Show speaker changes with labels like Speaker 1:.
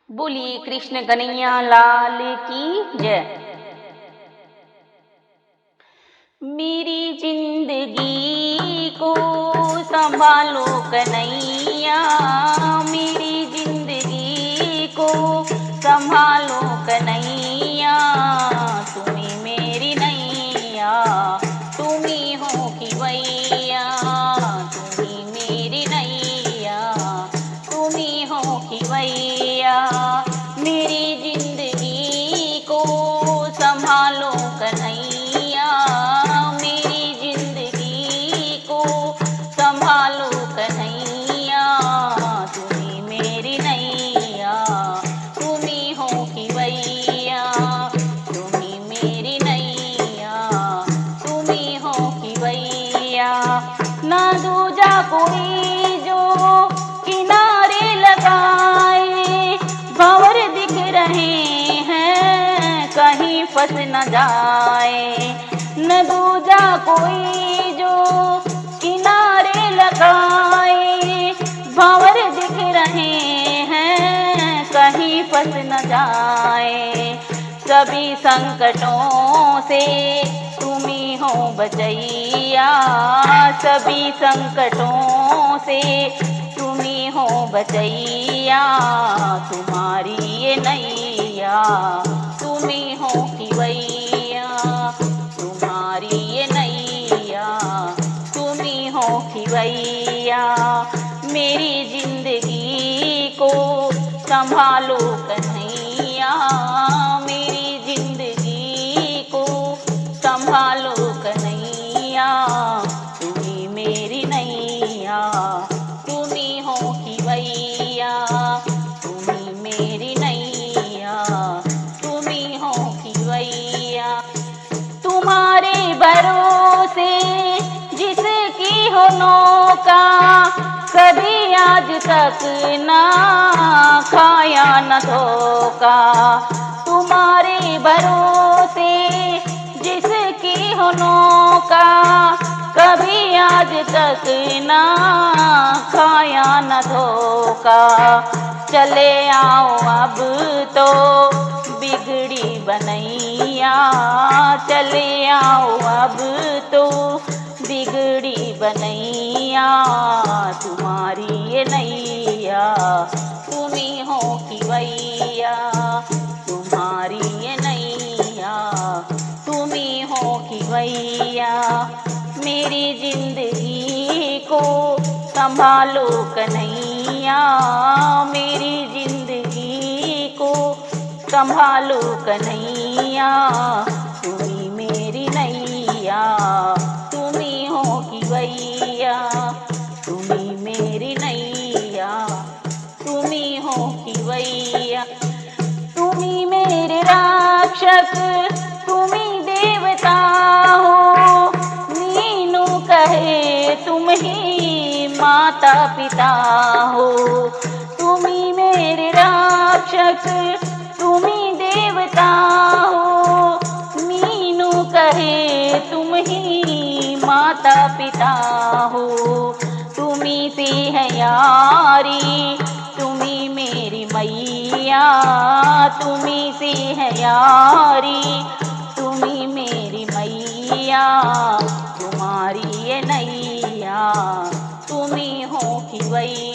Speaker 1: बोलिए कृष्ण कन्हैया लाल की जय। मेरी जिंदगी को संभालो कन्हैया, मेरी जिंदगी को संभालो कन्हैया। तुम्ही मेरी नैया, तुम्ही हो खिवैया, तुम्ही मेरी नैया, तुम्ही हो खिवैया। मेरी जिंदगी को संभालो कन्हैया, मेरी जिंदगी को संभालो कन्हैया। तुम्ही मेरी नैया, तुम्ही हो खिवैया, तुम्ही मेरी नैया, तुम्ही हो खिवैया। ना दूजा कोई जो किनारे लगाए, भंवर दिख रहे हैं कहीं फंस न जाए। न दूजा कोई जो किनारे लगाए, भंवर दिख रहे हैं कहीं फंस न जाए। सभी संकटों से तुम्ही हो बचैया, सभी संकटों से तुम्ही हो बचैया। तुम्हारी ये नैया, तुम्ही हो खिवैया, तुम्हारी ये नैया, तुम्ही हो खिवैया। मेरी जिंदगी को संभालो कन्हैया, मेरी जिंदगी को संभालो कन्हैया। तुम्ही मेरी नैया, तुम्ही हो खिवैया, तुम्ही मेरी नैया, तुम्ही हो खिवैया। तुम्हारे भरोसे जिसकी हो नौका, कभी आज तक ना खाया न धोखा। तुम्हारे भरोसे जिसकी हो नौका, कभी आज तक ना खाया न धोखा। चले आओ अब तो बिगड़ी बनैया, चले आओ अब तो बिगड़ी बनैया। तुम्हारी ये नैया, तुम्ही हो खिवैया, तुम्हारी ये नैया, तुम्ही हो खिवैया। मेरी जिंदगी को संभालो कन्हैया, मेरी जिंदगी को संभालो कन्हैया। तुम्ही मेरी नैया, तुम्ही हो खिवैया, तुम्ही मेरी नैया, तुम्ही हो खिवैया। तुम्ही मेरे रक्षक, तुम्ही देवता हो, मीनू कहे तुम ही माता पिता हो। तुम्ही मेरे रक्षक, तुम्ही देवता हो, मीनू कहे तुम ही माता पिता हो। तुम्ही सी है यारी, तुम्ही मेरी मैया, तुम्ही सी है यारी, तुम्ही मेरी मैया। तुम्हारी ये नैया, तुम्ही हो खिवैया।